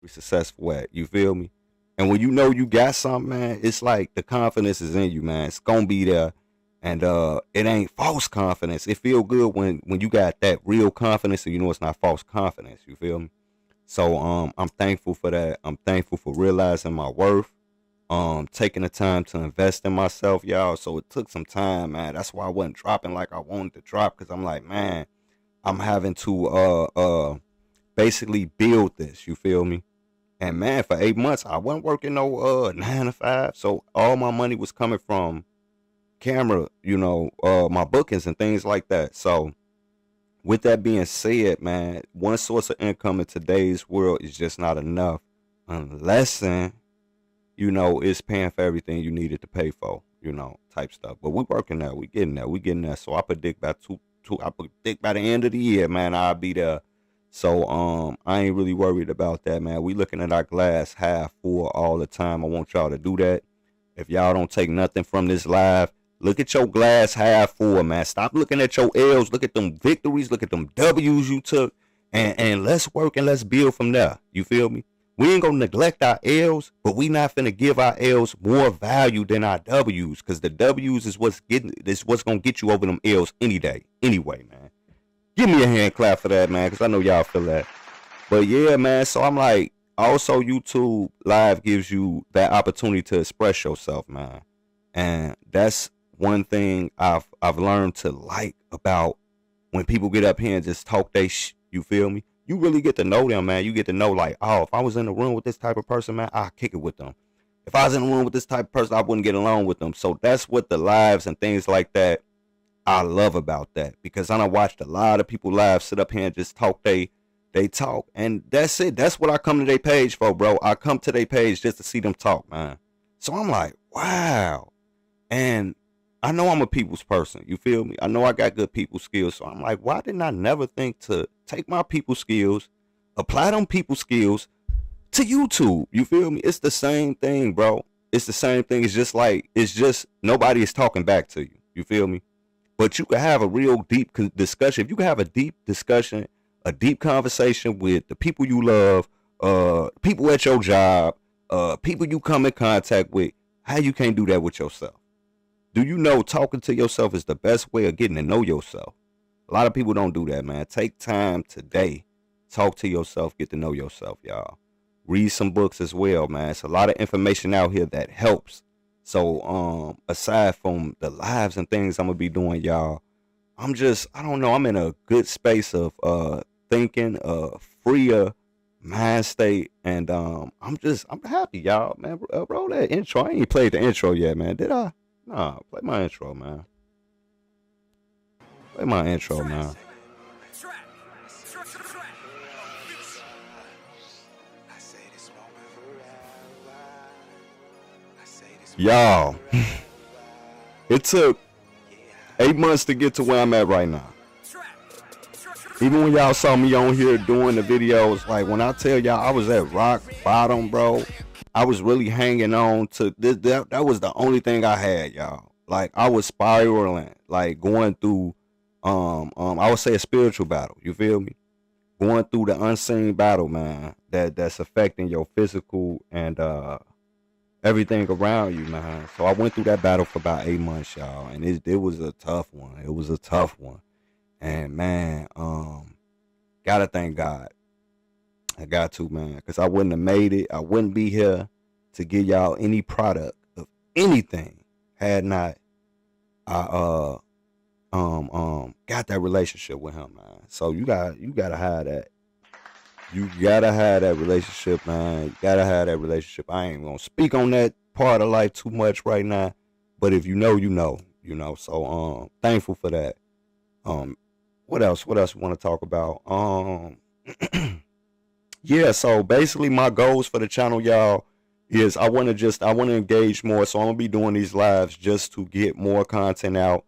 successful at. You feel me? And when you know you got something, man, it's like the confidence is in you, man. It's gonna be there, and it ain't false confidence. It feel good when you got that real confidence, and you know it's not false confidence. You feel me? So I'm thankful for that. I'm thankful for realizing my worth. Taking the time to invest in myself, y'all. So it took some time, man. That's why I wasn't dropping like I wanted to drop, because I'm like, man, I'm having to basically build this. You feel me? And man, for 8 months, I wasn't working no 9 to 5. So all my money was coming from camera, my bookings and things like that. So with that being said, man, one source of income in today's world is just not enough unless it's paying for everything you needed to pay for, type stuff. But we working there, we getting there. So I predict I predict by the end of the year, man, I'll be there. So I ain't really worried about that, man. We looking at our glass half full all the time. I want y'all to do that. If y'all don't take nothing from this live, look at your glass half full, man. Stop looking at your L's. Look at them victories. Look at them W's you took. And let's work and let's build from there. You feel me? We ain't gonna neglect our L's, but we not finna give our L's more value than our W's, because the W's is what's gonna get you over them L's any day. Anyway, man. Give me a hand clap for that, man, because I know y'all feel that. But yeah, man, so I'm like, also YouTube Live gives you that opportunity to express yourself, man. And that's one thing I've learned to like about when people get up here and just talk you feel me? You really get to know them, man. You get to know, like, oh, if I was in the room with this type of person, man, I'll kick it with them. If I was in the room with this type of person, I wouldn't get along with them. So that's what the lives and things like that I love about that, because I done watched a lot of people live sit up here and just talk they talk, and that's it. That's what I come to their page for, bro. I come to their page just to see them talk, man. So I'm like, wow. And I know I'm a people's person. You feel me? I know I got good people skills. So I'm like, why didn't I never think to take my people skills, apply them people skills to YouTube? You feel me? It's the same thing, bro. It's the same thing. It's just nobody is talking back to you. You feel me? But you can have a real deep discussion. If you can have a deep discussion, a deep conversation with the people you love, people at your job, people you come in contact with, how you can't do that with yourself? Do you know talking to yourself is the best way of getting to know yourself? A lot of people don't do that, man. Take time today. Talk to yourself, get to know yourself, y'all. Read some books as well, man. It's a lot of information out here that helps. So aside from the lives and things I'm gonna be doing, y'all, I don't know, I'm in a good space of thinking, freer mind state, and I'm happy, y'all, man. Roll that intro. I ain't played the intro yet, man. Did I? Nah, play my intro, man. Play my intro, man. Y'all, it took 8 months to get to where I'm at right now. Even when y'all saw me on here doing the videos, like when I tell y'all I was at rock bottom, bro, I was really hanging on to this. That was the only thing I had, y'all. Like I was spiraling, like going through, I would say a spiritual battle. You feel me? Going through the unseen battle, man. That's affecting your physical and everything around you, man. So I went through that battle for about 8 months, y'all, and it was a tough one. It was a tough one, and man, gotta thank God. I got to, man, because I wouldn't have made it. I wouldn't be here to give y'all any product of anything had not I got that relationship with him, man. So you gotta have that. You gotta have that relationship, man. You gotta have that relationship. I ain't gonna speak on that part of life too much right now, but if you know, you know, you know. So thankful for that. What else? What else we want to talk about? Yeah. So basically, my goals for the channel, y'all, is I want to engage more. So I'm gonna be doing these lives just to get more content out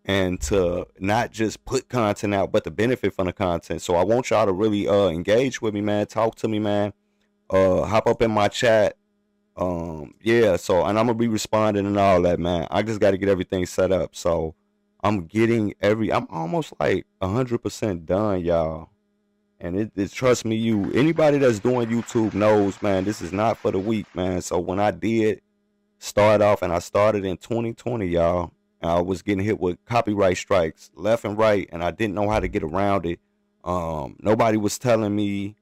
and to not just put content out, but to benefit from the content. So I want y'all to really engage with me, man. Talk to me, man. Hop up in my chat. Yeah, so and I'm gonna be responding and all that, man. I just gotta get everything set up. So I'm almost like 100% done, y'all. And it trust me, anybody that's doing YouTube knows, man, this is not for the weak, man. So when I did start off, and I started in 2020, y'all, I was getting hit with copyright strikes left and right, and I didn't know how to get around it. Nobody was telling me.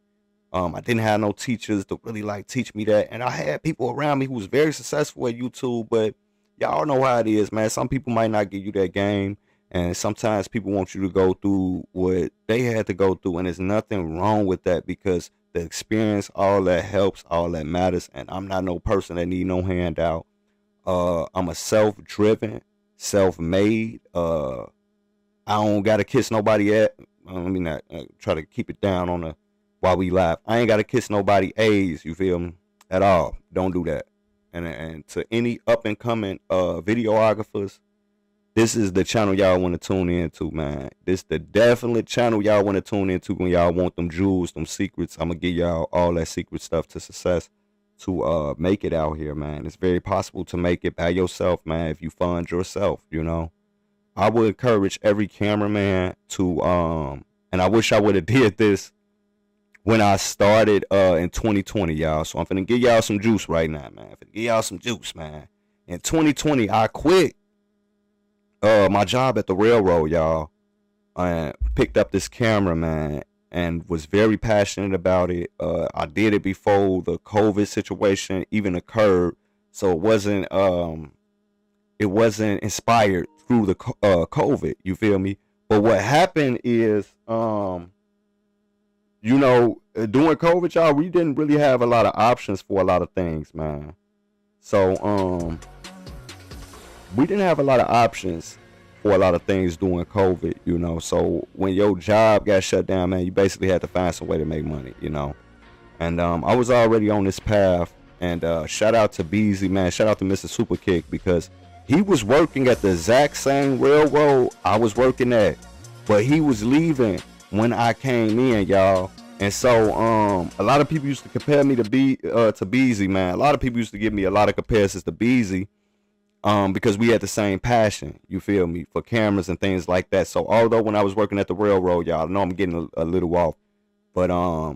I didn't have no teachers to really like teach me that, and I had people around me who was very successful at YouTube, but y'all know how it is, man. Some people might not give you that game, and sometimes people want you to go through what they had to go through, and there's nothing wrong with that because the experience, all that helps, all that matters, and I'm not no person that need no handout. I'm a self-driven, self-made. I don't gotta kiss nobody at. Let me not try to keep it down on the while we live. I ain't gotta kiss nobody A's. You feel me? At all. Don't do that. And to any up and coming videographers, this is the channel y'all want to tune into, man. This the definite channel y'all want to tune into when y'all want them jewels, them secrets. I'm gonna give y'all all that secret stuff to success to make it out here, man. It's very possible to make it by yourself, man, if you fund yourself, you know. I would encourage every cameraman to and I wish I would have did this when I started in 2020, y'all. So I'm finna give y'all some juice right now, man. I'm finna give y'all some juice, man. In 2020, I quit my job at the railroad, y'all, and picked up this camera, man, and was very passionate about it. I did it before the COVID situation even occurred, so it wasn't inspired through the COVID. You feel me? But what happened is, you know, during COVID, y'all, we didn't really have a lot of options for a lot of things, man. So, we didn't have a lot of options for a lot of things during COVID, you know. So when your job got shut down, man, you basically had to find some way to make money, you know. And I was already on this path. And shout out to Beezy, man. Shout out to Mr. Superkick, because he was working at the exact same railroad I was working at, but he was leaving when I came in, y'all. And so a lot of people used to compare me to Beezy, man. A lot of people used to give me a lot of comparisons to Beezy, because we had the same passion, you feel me, for cameras and things like that. So although when I was working at the railroad, y'all, I know I'm getting a little off, but I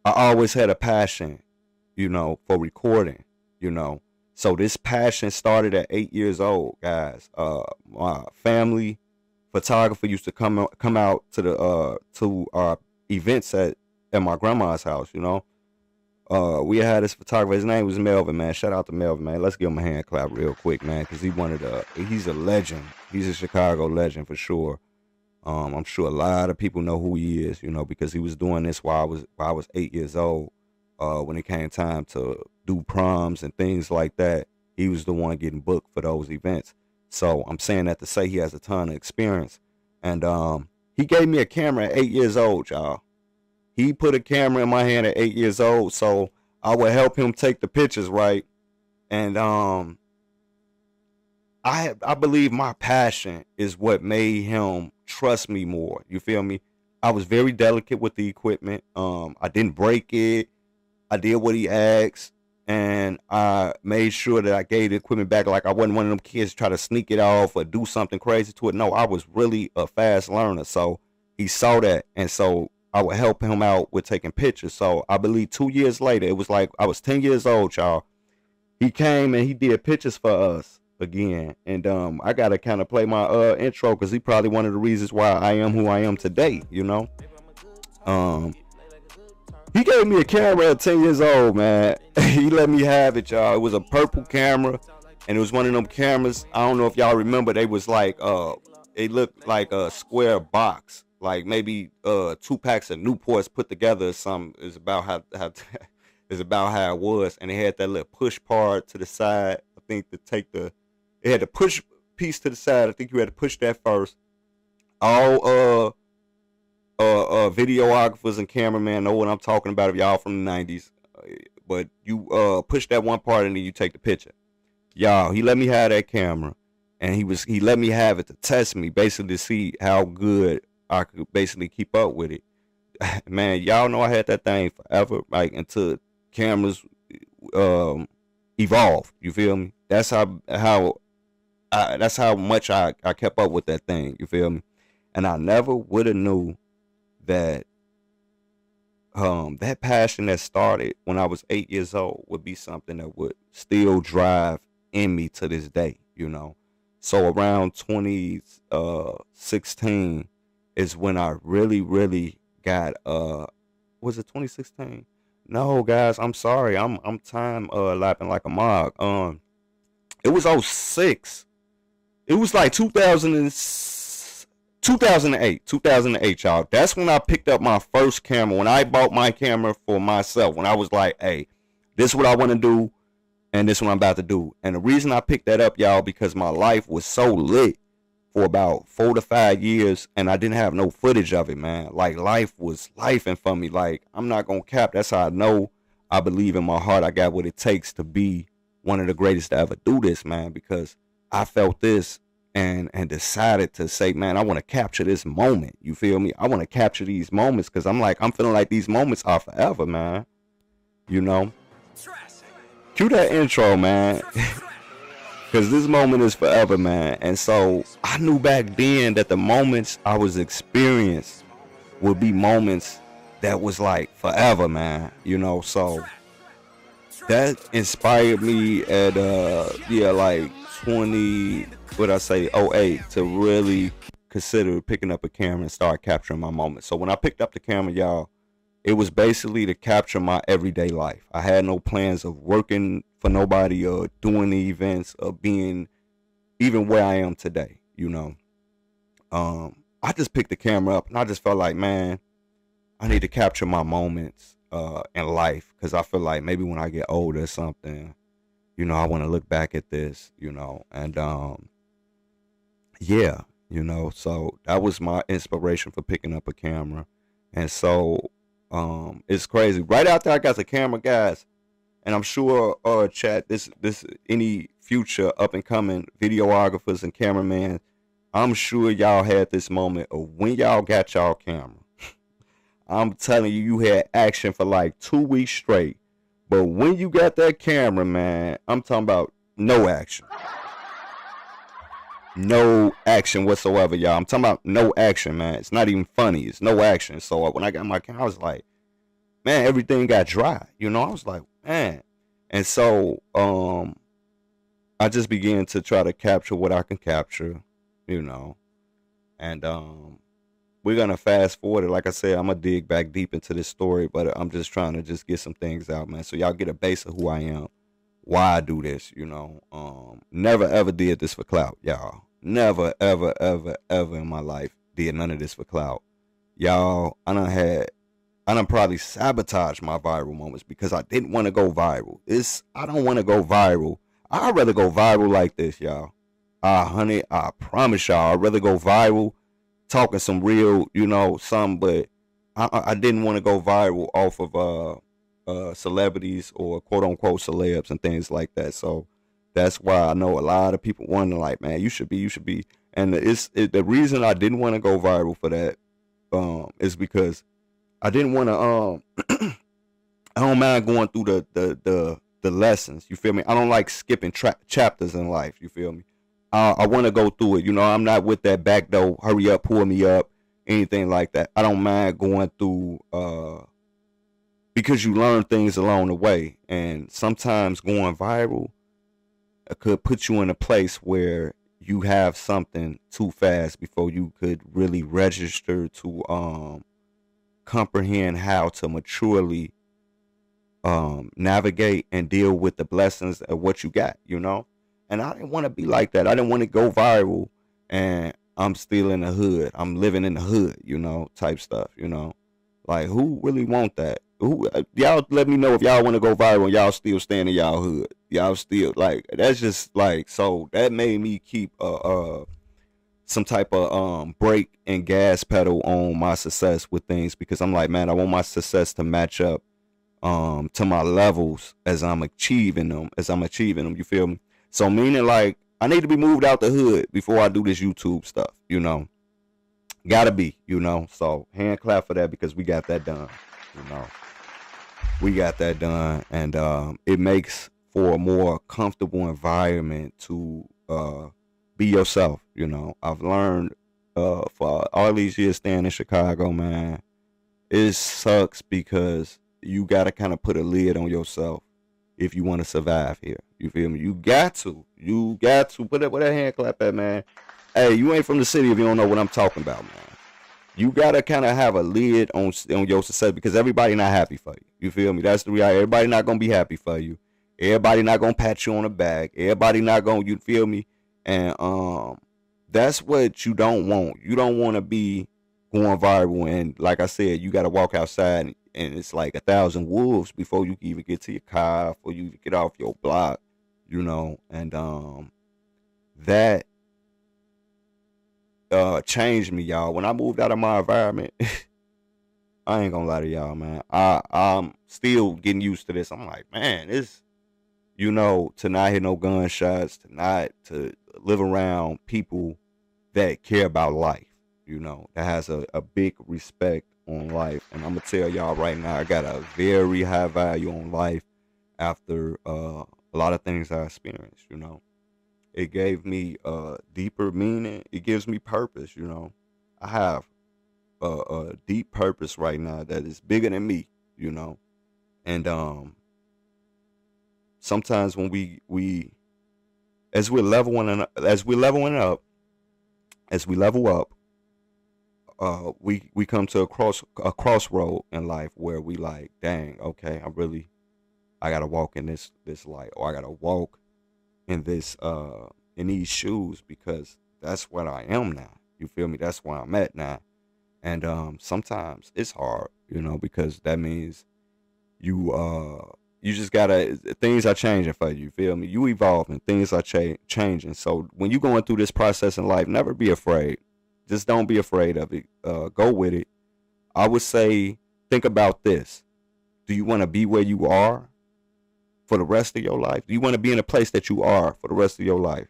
always had a passion, you know, for recording, you know. So this passion started at 8 years old, guys. My family photographer used to come out to our events at my grandma's house, you know. We had this photographer. His name was Melvin, man. Shout out to Melvin, man. Let's give him a hand clap real quick, man, because he's a legend. He's a Chicago legend for sure. I'm sure a lot of people know who he is, you know, because he was doing this while I was 8 years old. When it came time to do proms and things like that, he was the one getting booked for those events. So I'm saying that to say he has a ton of experience. And he gave me a camera at 8 years old, y'all. He put a camera in my hand at 8 years old, so I would help him take the pictures, right? And I believe my passion is what made him trust me more. You feel me? I was very delicate with the equipment. I didn't break it. I did what he asked, and I made sure that I gave the equipment back. Like I wasn't one of them kids try to sneak it off or do something crazy to it. No, I was really a fast learner. So he saw that, and so I would help him out with taking pictures. So I believe 2 years later, it was like I was 10 years old, y'all. He came and he did pictures for us again. And I got to kind of play my intro, because he probably one of the reasons why I am who I am today, you know. He gave me a camera at 10 years old, man. He let me have it, y'all. It was a purple camera, and it was one of them cameras. I don't know if y'all remember. They was like, it looked like a square box, like maybe 2 packs of Newports put together or something. Is about how is about how it was, and it had that little push part to the side. I think to take it had the push piece to the side. I think you had to push that first. All videographers and cameramen know what I'm talking about if y'all from the 90s. But you push that one part and then you take the picture. Y'all, he let me have that camera, and he let me have it to test me, basically to see how good I could basically keep up with it. Man, y'all know I had that thing forever, like until cameras evolved. You feel me? That's how much I kept up with that thing. You feel me? And I never would have knew that that passion that started when I was 8 years old would be something that would still drive in me to this day, you know. So around 2016 is when I really, really got was it 2016? No, guys, I'm sorry. I'm time lapping like a mog. It was '06. It was like 2008, y'all. That's when I picked up my first camera. When I bought my camera for myself. When I was like, hey, this is what I want to do, and this is what I'm about to do. And the reason I picked that up, y'all, because my life was so lit for about 4 to 5 years, and I didn't have no footage of it, man. Like, life was lifing for me. Like, I'm not gonna cap. That's how I know I believe in my heart I got what it takes to be one of the greatest to ever do this, man, because I felt this and decided to say, man, I want to capture this moment. You feel me? I want to capture these moments because I'm feeling like these moments are forever, man. You know? Cue that intro, man. Because this moment is forever, man. And so I knew back then that the moments I was experiencing would be moments that was like forever, man. You know, so that inspired me at like 08 to really consider picking up a camera and start capturing my moments. So when I picked up the camera, y'all, it was basically to capture my everyday life. I had no plans of working for nobody or doing the events or being even where I am today, you know. I just picked the camera up and I just felt like, man, I need to capture my moments in life, because I feel like maybe when I get older or something, you know, I want to look back at this, you know, and yeah, you know, so that was my inspiration for picking up a camera. And so it's crazy. Right after I got the camera, guys, and I'm sure chat, this any future up and coming videographers and cameramen, I'm sure y'all had this moment of when y'all got y'all camera. I'm telling you, you had action for like 2 weeks straight. But when you got that camera, man, I'm talking about no action. No action whatsoever, y'all. I'm talking about no action, man. It's not even funny. It's no action. So when I got my camera, I was like, man, everything got dry. You know, I was like, man. And so I just began to try to capture what I can capture, you know. And we're going to fast forward it. Like I said, I'm going to dig back deep into this story, but I'm just trying to just get some things out, man. So y'all get a base of who I am, why I do this, you know. Never, ever did this for clout, y'all. Never, ever, ever, ever in my life did none of this for clout. Y'all, I done probably sabotaged my viral moments because I didn't want to go viral. I don't want to go viral. I'd rather go viral like this, y'all. Honey, I promise y'all, I'd rather go viral talking some real, you know, something, but I didn't want to go viral off of celebrities or quote unquote celebs and things like that. So that's why I know a lot of people wonder, like, man, you should be. And the reason I didn't want to go viral for that is because I didn't want to I don't mind going through the lessons. You feel me? I don't like skipping chapters in life. You feel me? I want to go through it. You know, I'm not with that back door, hurry up, pull me up, anything like that. I don't mind going through because you learn things along the way. And sometimes going viral could put you in a place where you have something too fast before you could really register to comprehend how to maturely navigate and deal with the blessings of what you got, you know? And I didn't want to be like that. I didn't want to go viral and I'm still in the hood. I'm living in the hood, you know, type stuff, you know. Like, who really want that? Y'all let me know if y'all want to go viral and y'all still staying in y'all hood. Y'all still, like, that's just, like, so that made me keep some type of brake and gas pedal on my success with things, because I'm like, man, I want my success to match up to my levels as I'm achieving them, you feel me? So meaning, like, I need to be moved out the hood before I do this YouTube stuff, you know. Gotta be, you know. So hand clap for that, because we got that done, you know. We got that done, and it makes for a more comfortable environment to be yourself, you know. I've learned for all these years staying in Chicago, man, it sucks because you gotta kind of put a lid on yourself if you want to survive here. You feel me? You got to. You got to put that hand clap at, man. Hey, you ain't from the city if you don't know what I'm talking about, man. You gotta kind of have a lid on your success because everybody not happy for you. You feel me? That's the reality. Everybody not gonna be happy for you. Everybody not gonna pat you on the back. Everybody not gonna. You feel me? And that's what you don't want. You don't want to be going viral and, like I said, you gotta walk outside and it's like 1,000 wolves before you can even get to your car, before you get off your block. You know, and that changed me, y'all. When I moved out of my environment, I ain't gonna lie to y'all, man. I'm still getting used to this. I'm like, man, it's, you know, to not hear no gunshots, to live around people that care about life, you know, that has a big respect on life. And I'm gonna tell y'all right now, I got a very high value on life after a lot of things I experienced, you know. It gave me deeper meaning. It gives me purpose, you know. I have a deep purpose right now that is bigger than me, you know. And sometimes when we as we're leveling up, we come to a crossroad in life where we like, dang, okay, I gotta walk in this light, or I gotta walk in these shoes, because that's what I am now. You feel me? That's where I'm at now. And sometimes it's hard, you know, because that means you just gotta, things are changing for you. You feel me? You evolving, things are changing. So when you going through this process in life, never be afraid. Just don't be afraid of it. Go with it. I would say, think about this. Do you want to be where you are for the rest of your life? Do you want to be in a place that you are for the rest of your life?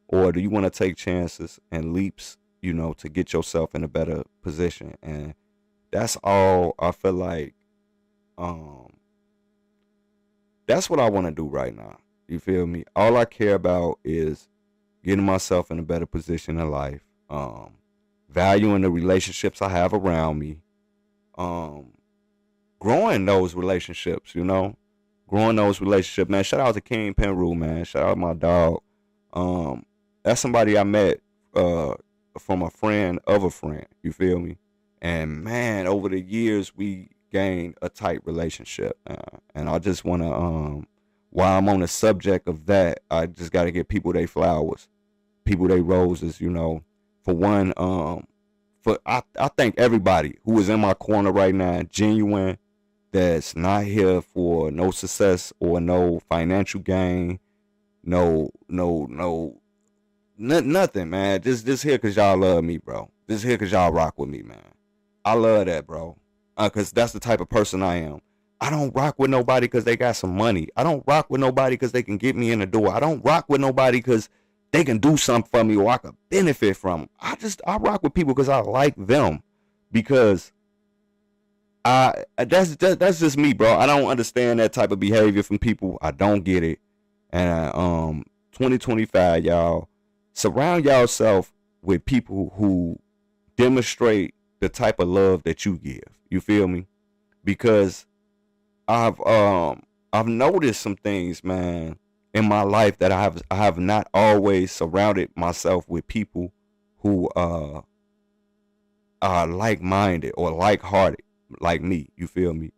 Or do you want to take chances and leaps, you know, to get yourself in a better position? And that's all I feel like, that's what I want to do right now. You feel me? All I care about is getting myself in a better position in life, valuing the relationships I have around me, growing those relationships, you know, man. Shout out to King Penrue, man. Shout out my dog. That's somebody I met from a friend of a friend. You feel me? And man, over the years we gained a tight relationship. And I just want to, while I'm on the subject of that, I just got to give people their flowers, people their roses. You know, for one, I thank everybody who is in my corner right now, genuine, that's not here for no success or no financial gain, nothing, man. Just here cause y'all love me, bro. Just here cause y'all rock with me, man. I love that, bro. Cause that's the type of person I am. I don't rock with nobody cause they got some money. I don't rock with nobody cause they can get me in the door. I don't rock with nobody cause they can do something for me or I could benefit from them. I rock with people cause I like them, because that's just me, bro. I don't understand that type of behavior from people. I don't get it. And 2025, y'all, surround yourself with people who demonstrate the type of love that you give. You feel me? Because I've noticed some things, man, in my life that I have not always surrounded myself with people who are like-minded or like-hearted like me. You feel me?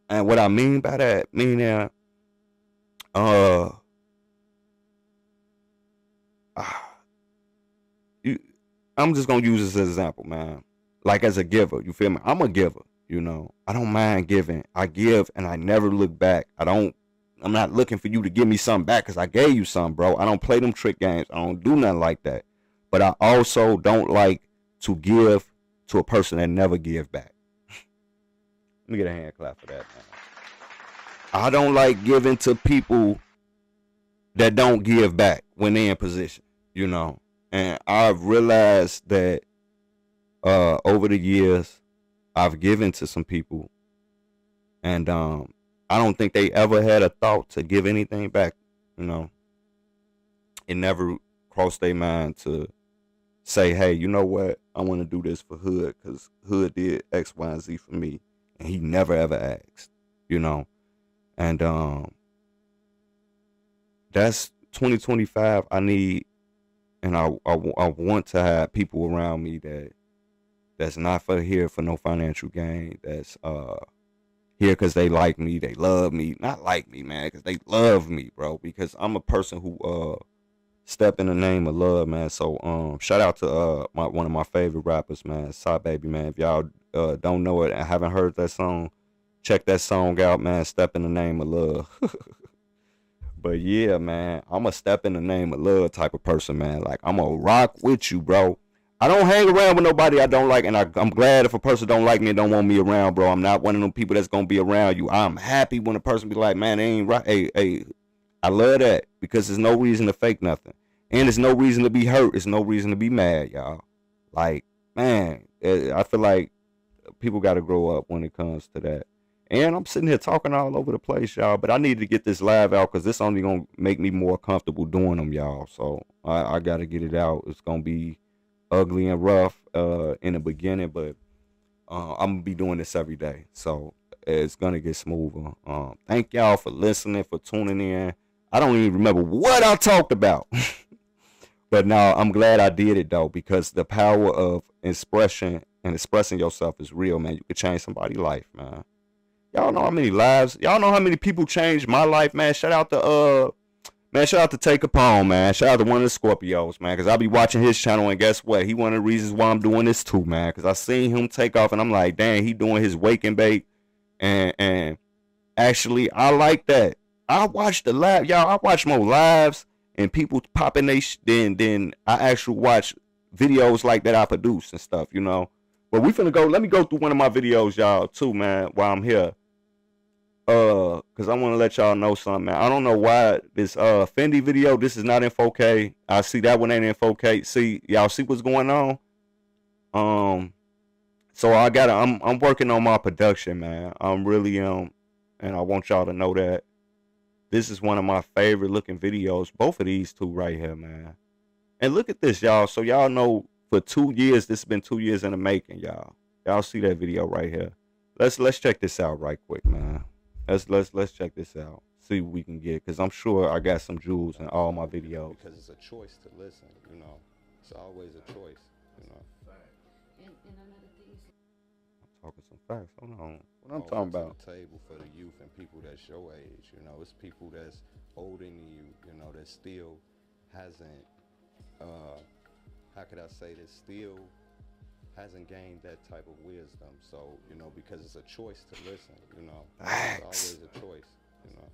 And what I mean by that, I'm just gonna use this as an example, man. Like as a giver, you feel me? I'm a giver, you know. I don't mind giving. I give and I never look back. I'm not looking for you to give me something back because I gave you something, bro. I don't play them trick games. I don't do nothing like that. But I also don't like to give to a person that never give back. Let me get a hand clap for that, man. I don't like giving to people that don't give back when they're in position, you know. And I've realized that over the years, I've given to some people, and I don't think they ever had a thought to give anything back, you know. It never crossed their mind to say, hey, you know what? I want to do this for Hood because Hood did X, Y, and Z for me, and he never ever asked, you know. And that's 2025. I need, and I want to have people around me that's not for here for no financial gain. That's here because they like me, they love me, not like me, man, because they love me, bro. Because I'm a person who step in the name of love, man. So shout out to one of my favorite rappers, man, Psy Baby, man. If y'all don't know it and haven't heard that song, check that song out, man. Step in the name of love. But yeah, man, I'm a step in the name of love type of person, man. Like I'm a rock with you, bro. I don't hang around with nobody I don't like, and I'm glad if a person don't like me and don't want me around, bro. I'm not one of them people that's gonna be around you. I'm happy when a person be like, man, they ain't right. Hey, I love that because there's no reason to fake nothing, and there's no reason to be hurt. There's no reason to be mad, y'all. Like, man, I feel like people got to grow up when it comes to that. And I'm sitting here talking all over the place, y'all. But I need to get this live out because this only gonna make me more comfortable doing them, y'all. So I got to get it out. It's gonna be ugly and rough in the beginning, but I'm gonna be doing this every day. So it's gonna get smoother. Thank y'all for listening, for tuning in. I don't even remember what I talked about. But no, I'm glad I did it though, because the power of expression and expressing yourself is real, man. You could change somebody's life, man. Y'all know how many lives, y'all know how many people changed my life, man. Shout out to Take a Poem, man. Shout out to one of the Scorpios, man, because I'll be watching his channel, and guess what? He one of the reasons why I'm doing this too, man, because I seen him take off, and I'm like, dang, he doing his wake and bake, and actually, I like that. I watch the live, y'all. I watch more lives and people popping they than I actually watch videos like that I produce and stuff, you know. But we finna go. Let me go through one of my videos, y'all, too, man, while I'm here. Cause I want to let y'all know something, man. I don't know why this Fendi video, this is not in 4K. I see that one ain't in 4K. See, y'all see what's going on? So I'm working on my production, man. I'm really and I want y'all to know that this is one of my favorite looking videos. Both of these two right here, man. And look at this, y'all. So y'all know for 2 years, this has been 2 years in the making, y'all. Y'all see that video right here. Let's check this out right quick, man. Let's check this out. See what we can get, because I'm sure I got some jewels in all my videos. Because it's a choice to listen, you know. It's always a choice, you know. And another thing is, I'm talking some facts. Hold on. What I'm talking about? The table for the youth and people that's your age, you know. It's people that's older than you know, that still hasn't, how could I say this, still hasn't gained that type of wisdom. So, you know, because it's a choice to listen, you know. It's always a choice, you know.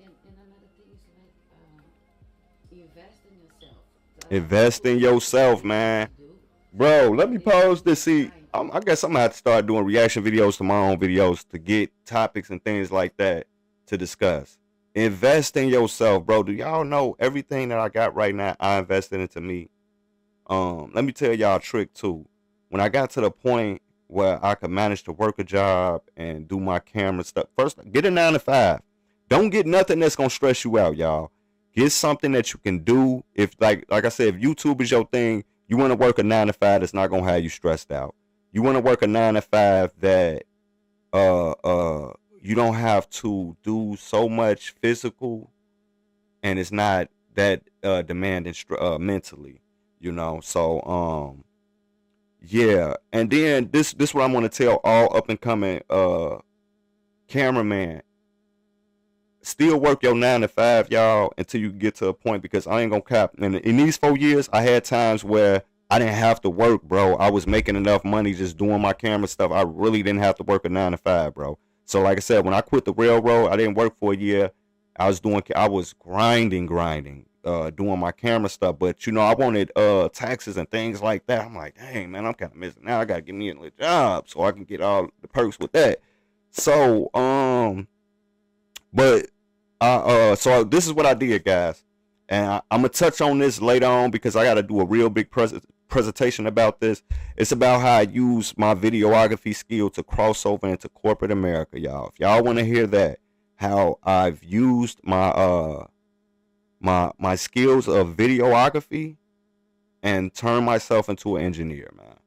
And another thing is like, invest in yourself. Invest in yourself, man. Bro, let me pause this. See, I guess I'm going to have to start doing reaction videos to my own videos to get topics and things like that to discuss. Invest in yourself, bro. Do y'all know everything that I got right now, I invested into me. Let me tell y'all a trick, too. When I got to the point where I could manage to work a job and do my camera stuff, first, get a 9 to 5. Don't get nothing that's going to stress you out, y'all. Get something that you can do. If, like I said, if YouTube is your thing, you want to work a 9 to 5 that's not going to have you stressed out. You want to work a 9 to 5 that you don't have to do so much physical, and it's not that demanding mentally, you know. So yeah, and then this what I'm gonna tell all up and coming cameraman. Still work your 9 to 5, y'all, until you get to a point, because I ain't gonna cap. And in these 4 years, I had times where I didn't have to work, bro. I was making enough money just doing my camera stuff. I really didn't have to work a 9 to 5, bro. So like I said, when I quit the railroad, I didn't work for a year. I was grinding, doing my camera stuff. But you know, I wanted taxes and things like that. I'm like, dang, man, I'm kind of missing out. I gotta get me a job so I can get all the perks with that. So but so this is what I did, guys, and I'm gonna touch on this later on because I gotta do a real big presentation about this. It's about how I use my videography skill to cross over into corporate America, y'all. If y'all want to hear that, how I've used my my skills of videography and turn myself into an engineer, man.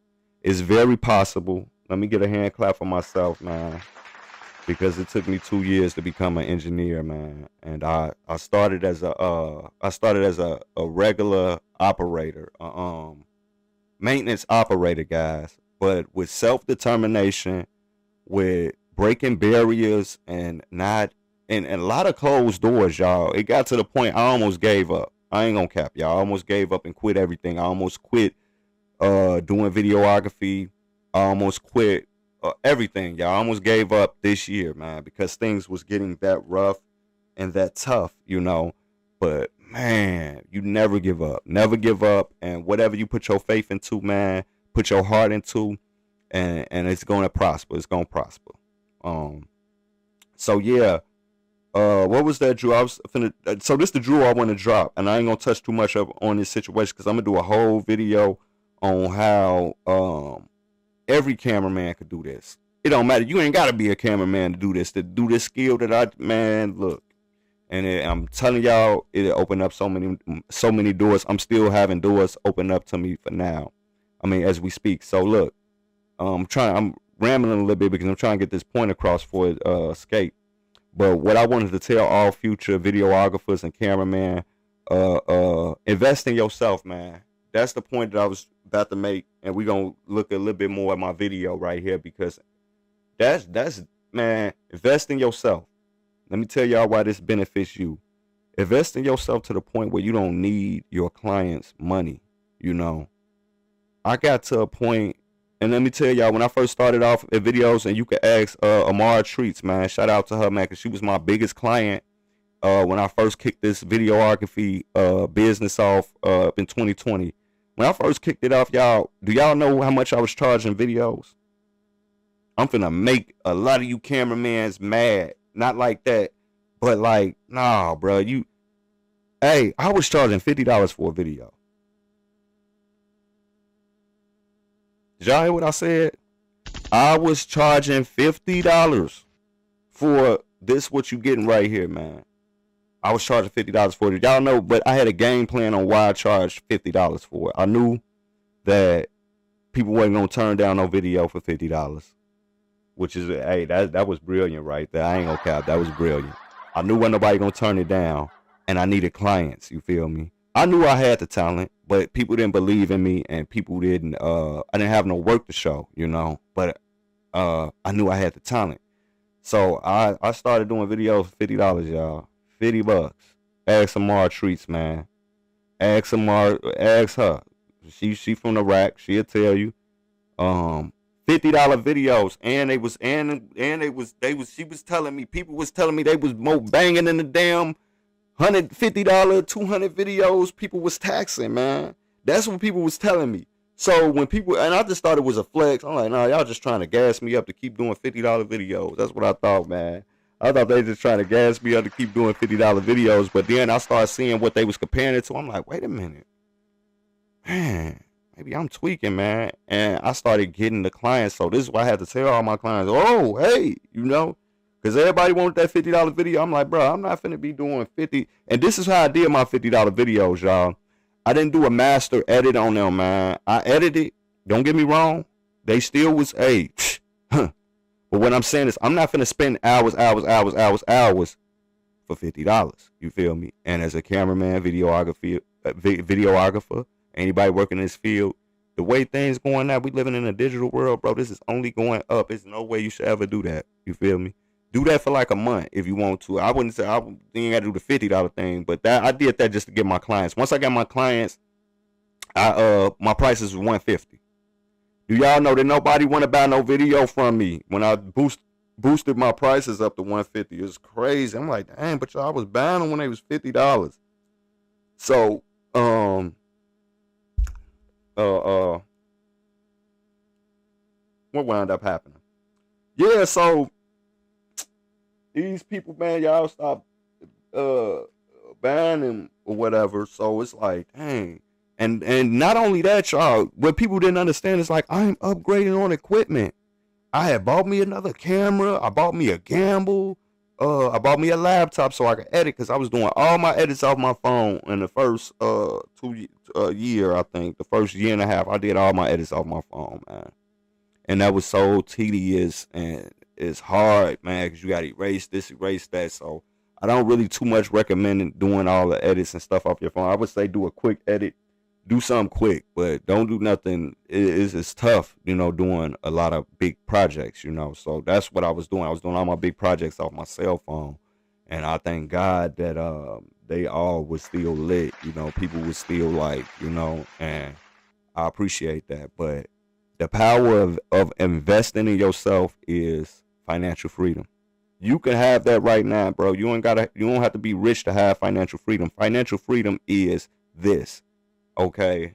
It's very possible. Let me get a hand clap for myself, man, because it took me 2 years to become an engineer, man. And I started as a regular operator, maintenance operator, guys. But with self determination, with breaking barriers and not and a lot of closed doors, y'all. It got to the point I almost gave up. I ain't gonna cap y'all. I almost gave up and quit everything. I almost quit doing videography. I almost quit everything, y'all. I almost gave up this year, man, because things was getting that rough and that tough, you know. But man, you never give up. Never give up. And whatever you put your faith into, man, put your heart into, and it's gonna prosper. It's gonna prosper. So yeah. What was that, Drew? I was finna. So this the Drew I want to drop, and I ain't gonna touch too much on this situation because I'm gonna do a whole video on how every cameraman could do this. It don't matter. You ain't gotta be a cameraman to do this. To do this skill that look, and I'm telling y'all, it'll open up so many doors. I'm still having doors open up to me for now. I mean, as we speak. So look, I'm rambling a little bit because I'm trying to get this point across for Skate. But what I wanted to tell all future videographers and cameramen, invest in yourself, man. That's the point that I was about to make, and we're gonna look a little bit more at my video right here because that's man, invest in yourself. Let me tell y'all why this benefits you. Invest in yourself to the point where you don't need your clients' money. You know, I got to a point. And let me tell y'all, when I first started off at videos, and you could ask Amara Treats, man, shout out to her, man, because she was my biggest client when I first kicked this videography business off in 2020. When I first kicked it off, y'all, do y'all know how much I was charging videos? I'm finna make a lot of you cameramans mad. Not like that, but like, nah, bro, hey, I was charging $50 for a video. Did y'all hear what I said? I was charging $50 for this, what you getting right here, man. I was charging $50 for it. Y'all know, but I had a game plan on why I charged $50 for it. I knew that people wasn't going to turn down no video for $50. Which is, hey, that was brilliant right there. I ain't going to cap. That was brilliant. I knew wasn't nobody going to turn it down. And I needed clients, you feel me? I knew I had the talent, but people didn't believe in me, and people didn't. I didn't have no work to show, you know. But I knew I had the talent, so I started doing videos for $50, y'all. $50. Ask Amara Treats, man. Ask her. She from the rack. She'll tell you. $50 videos, and she was telling me, people was telling me they was more banging in the damn $150, 200 videos. People was taxing, man. That's what people was telling me. So when people, and I just thought it was a flex. I'm like, nah, y'all just trying to gas me up to keep doing $50 videos. That's what I thought, man. I thought they just trying to gas me up to keep doing $50 videos. But then I started seeing what they was comparing it to. I'm like, wait a minute, man, maybe I'm tweaking, man. And I started getting the clients. So this is why I had to tell all my clients, oh, hey, you know, because everybody wanted that $50 video. I'm like, bro, I'm not finna be doing 50. And this is how I did my $50 videos, y'all. I didn't do a master edit on them, man. I edited. Don't get me wrong. They still was, hey, huh. But what I'm saying is I'm not finna spend hours for $50. You feel me? And as a cameraman, videographer, anybody working in this field, the way things going now, we living in a digital world, bro. This is only going up. There's no way you should ever do that. You feel me? Do that for like a month if you want to. I wouldn't say you ain't got to do the $50 thing, but that I did that just to get my clients. Once I got my clients, my prices was $150. Do y'all know that nobody want to buy no video from me when I boosted my prices up to $150? It's crazy. I'm like, dang, but y'all was buying them when they was $50. So what wound up happening? Yeah, so these people, man, y'all stop buying them or whatever. So it's like, dang. And not only that, y'all, what people didn't understand is like, I'm upgrading on equipment. I had bought me another camera. I bought me a gimbal. I bought me a laptop so I could edit because I was doing all my edits off my phone in the first year, I think. The first year and a half, I did all my edits off my phone, man. And that was so tedious and it's hard, man, because you got to erase this, erase that. So I don't really too much recommend doing all the edits and stuff off your phone. I would say do a quick edit, do something quick, but don't do nothing. It's tough, doing a lot of big projects, So that's what I was doing. I was doing all my big projects off my cell phone. And I thank God that they all was still lit, people was still like, and I appreciate that. But the power of investing in yourself is financial freedom. You can have that right now, bro. You don't have to be rich to have financial freedom. Financial freedom is this. Okay.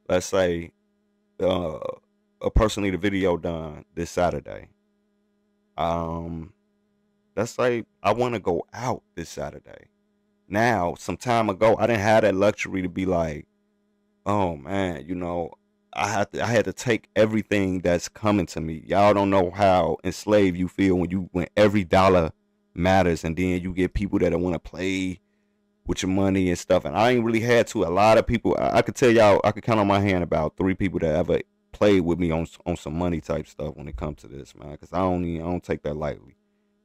Let's say a person need a video done this Saturday. Let's say I want to go out this Saturday. Now, some time ago, I didn't have that luxury to be like, oh man, I had to take everything that's coming to me. Y'all don't know how enslaved you feel when every dollar matters, and then you get people that want to play with your money and stuff. And I ain't really had to. A lot of people, I could tell y'all, I could count on my hand about 3 people that ever played with me on some money type stuff when it comes to this, man. Because I don't take that lightly.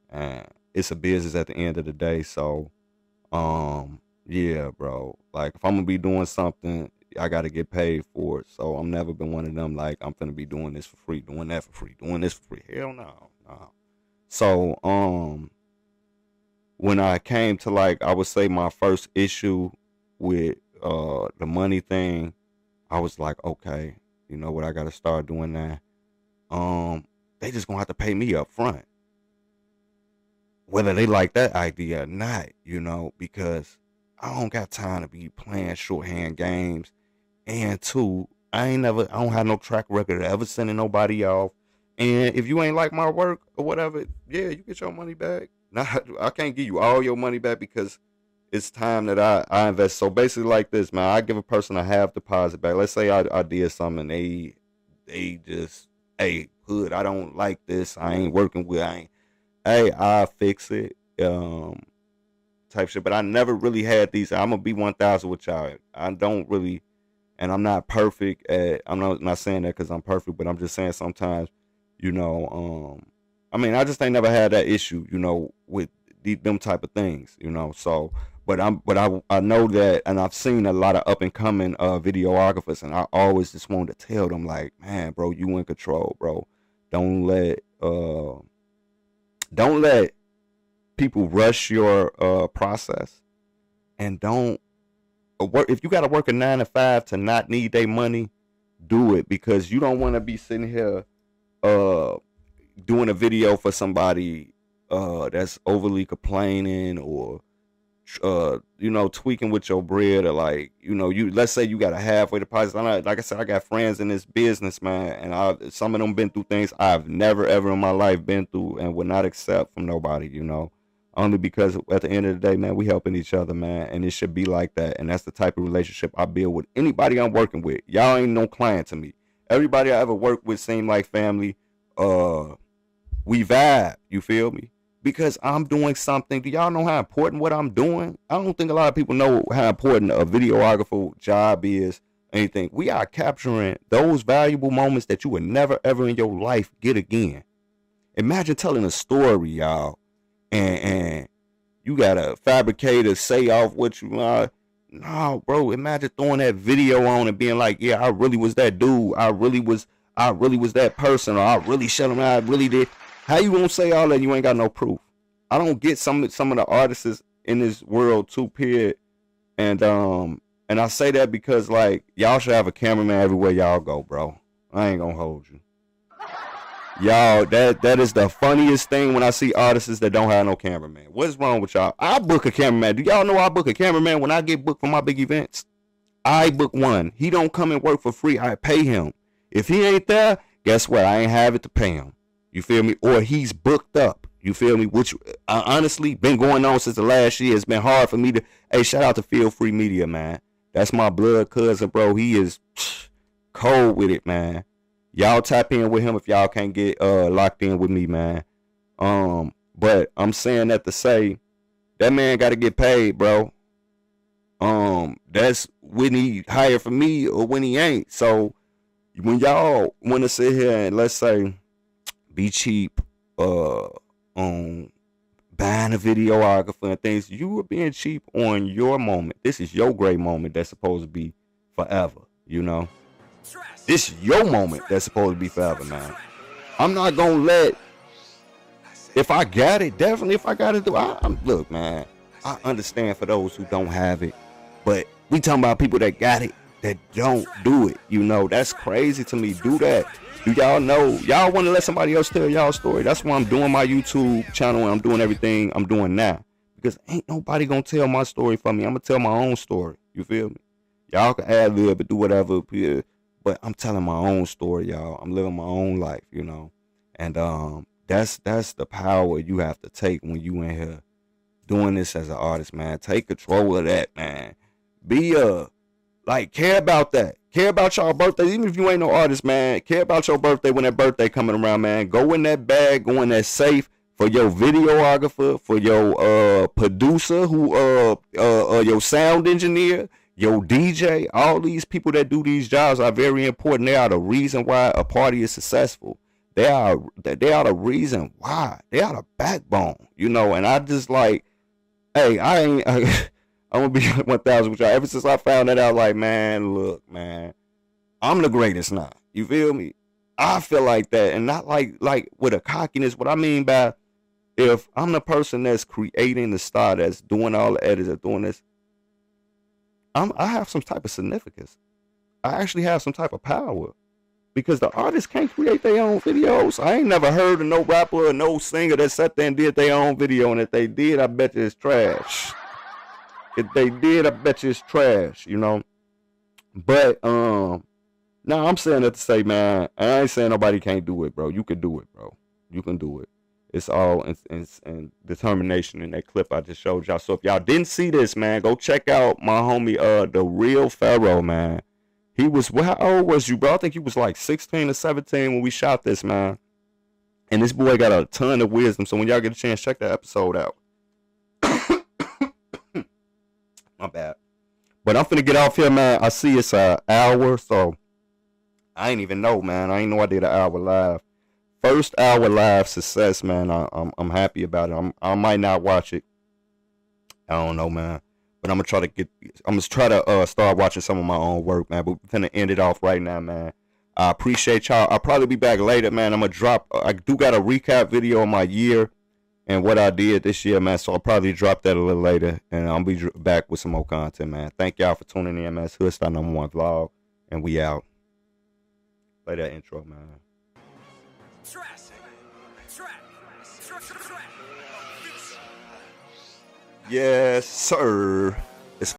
And it's a business at the end of the day. So, yeah, bro. Like if I'm gonna be doing something, I gotta get paid for it. So I'm never been one of them like I'm gonna be doing this for free, doing that for free, doing this for free. Hell no. So when I came to like I would say my first issue with the money thing, I was like, okay, you know what, I gotta start doing that. They just gonna have to pay me up front. Whether they like that idea or not, because I don't got time to be playing shorthand games. And 2, I don't have no track record of ever sending nobody off. And if you ain't like my work or whatever, yeah, you get your money back. Now, I can't give you all your money back because it's time that I invest. So basically like this, man, I give a person a half deposit back. Let's say I did something and they just, hey, hood, I don't like this. I ain't working with, hey, I'll fix it. Type shit. But I never really had these. I'm gonna be 1,000 with y'all. I don't really, and I'm not perfect I'm not saying that because I'm perfect, but I'm just saying sometimes, I just ain't never had that issue, with them type of things, So, but I know that, and I've seen a lot of up and coming videographers, and I always just wanted to tell them like, man, bro, you in control, bro. Don't let people rush your process, and don't work. If you got to work a 9 to 5 to not need their money, do it, because you don't want to be sitting here doing a video for somebody that's overly complaining or tweaking with your bread, or like, let's say you got a halfway deposit. Like I said, I got friends in this business, man, and some of them been through things I've never ever in my life been through and would not accept from nobody, only because at the end of the day, man, we helping each other, man, and it should be like that. And that's the type of relationship I build with anybody I'm working with. Y'all ain't no client to me. Everybody I ever worked with seemed like family. We vibe, you feel me? Because I'm doing something. Do y'all know how important what I'm doing? I don't think a lot of people know how important a videographer job is. Anything. We are capturing those valuable moments that you would never ever in your life get again. Imagine telling a story, y'all, and you gotta fabricate or say off what you are. No, bro. Imagine throwing that video on and being like, yeah, I really was that dude. I really was that person, or I really shut him out. I really did. How you gonna say all that? You ain't got no proof. I don't get some of the artists in this world too, period. And I say that because like y'all should have a cameraman everywhere y'all go, bro. I ain't gonna hold you. Y'all, that is the funniest thing when I see artists that don't have no cameraman. What's wrong with y'all? I book a cameraman. Do y'all know I book a cameraman when I get booked for my big events? I book one. He don't come and work for free. I pay him. If he ain't there, guess what? I ain't have it to pay him. You feel me? Or he's booked up. You feel me? Which honestly been going on since the last year. It's been hard for me to. Hey, shout out to Feel Free Media, man. That's my blood cousin, bro. He is cold with it, man. Y'all tap in with him if y'all can't get locked in with me, man. But I'm saying that to say that man got to get paid, bro. That's when he hired for me or when he ain't. So when y'all want to sit here and let's say be cheap on buying a videographer and things, you are being cheap on your moment. This is your great moment that's supposed to be forever, you know. This is your moment that's supposed to be forever, man. I'm not gonna let, if I got it, definitely if I got it, look, man, I understand for those who don't have it, but we talking about people that got it that don't do it, you know. That's crazy to me. Do that. Do y'all know? Y'all want to let somebody else tell y'all story? That's why I'm doing my YouTube channel and I'm doing everything I'm doing now, because ain't nobody gonna tell my story for me. I'm gonna tell my own story. You feel me? Y'all can ad lib and do whatever, but I'm telling my own story, y'all. I'm living my own life, you know. And that's the power you have to take when you in here doing this as an artist, man. Take control of that, man. Be like, care about that. Care about y'all birthdays. Even if you ain't no artist, man, care about your birthday when that birthday coming around, man. Go in that bag, go in that safe for your videographer, for your producer, who your sound engineer, your DJ. All these people that do these jobs are very important. They are the reason why a party is successful. They are the reason why. They are the backbone, you know. And I just like, hey, I'm gonna be 1,000 with y'all. Ever since I found that out, like, man, look, man, I'm the greatest now. You feel me? I feel like that, and not like with a cockiness. What I mean by, if I'm the person that's creating the star, that's doing all the edits, that's doing this, I have some type of significance. I actually have some type of power, because the artists can't create their own videos. I ain't never heard of no rapper or no singer that sat there and did their own video, and if they did, I bet you it's trash. If they did, I bet you it's trash, you know. But now I'm saying that to say, man, I ain't saying nobody can't do it, bro. You can do it, bro. You can do it. It's all in determination in that clip I just showed y'all. So if y'all didn't see this, man, go check out my homie, the real Pharaoh, man. He was, well, how old was you, bro? I think he was like 16 or 17 when we shot this, man. And this boy got a ton of wisdom. So when y'all get a chance, check that episode out. My bad. But I'm finna get off here, man. I see it's an hour, so I ain't even know, man. I ain't know I did an hour live. First hour live success, man. I'm happy about it. I might not watch it. I don't know, man. But I'm gonna try to start watching some of my own work, man. But we're finna end it off right now, man. I appreciate y'all. I'll probably be back later, man. I'm gonna drop. I do got a recap video on my year and what I did this year, man. So I'll probably drop that a little later, and I'll be back with some more content, man. Thank y'all for tuning in, man. It's Hoodstyle #1 vlog, and we out. Play that intro, man. Yes, sir.